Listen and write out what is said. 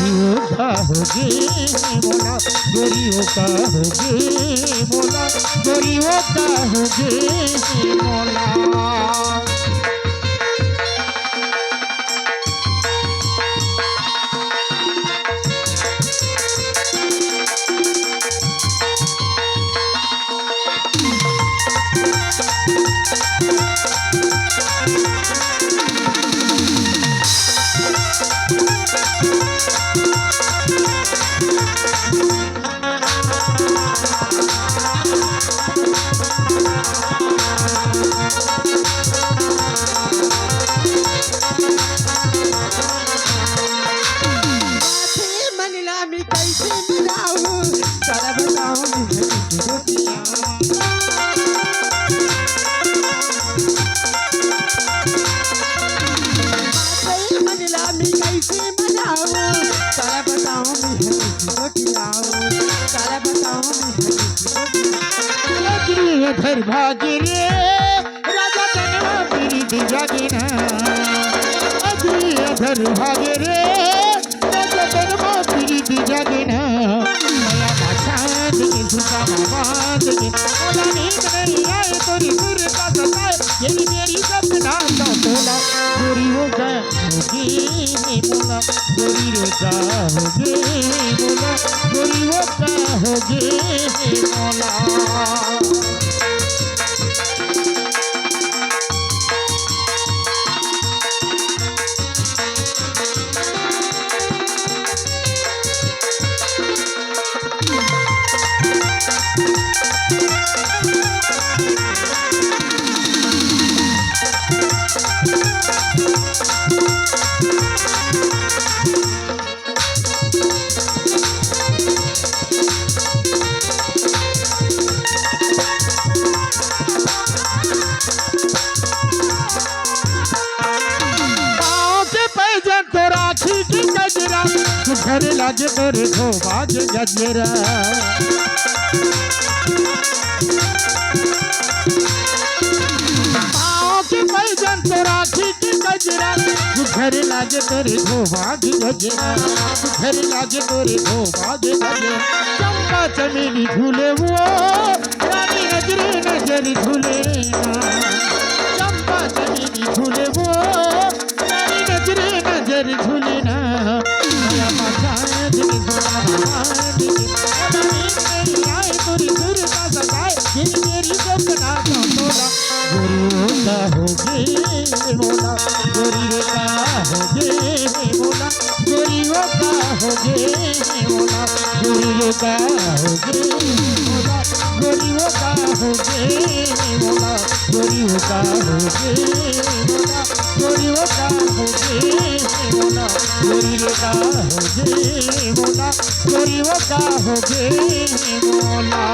गोरियों का होगे मोला, गोरियों का होगे मोला, गोरियों का होगे मोला। घर भागे रे राजा तनवा पीरी जागे ना, घर भागे रे राजा तनवा पीरी जागे ना। माया भाषा देखे झुका बात के बोला नींद नहीं आए तोरी सुर का सताए, यही मेरी सपना का तोला। गोरियों का होगे मोला, गोरियों का होगे मोला, गोरियों का होगे मोला। घर लागे तोरे को बाज गजरा, पाँव के पैजन तो राखी की गजरा। घर लागे तोरे को बाज गजरा, घर लागे तोरे को बाज गजरा। चंपा चमेली झूले वो रानी नजरे नजर झूले ना, चंपा चमेली झूले वो रानी नजरे नजर झूले ना। मेरी सपना का तोला। गोरियों का होगे मोला, गोरियों का होगे मोला, गोरियों का होगे मोला, गोरियों का होगे मोला, गोरियों का होगे मोला, गोरियों का होगे मोला, गोरियों का होगे मोला, गोरियों का होगे मोला, गोरियों का होगे मोला।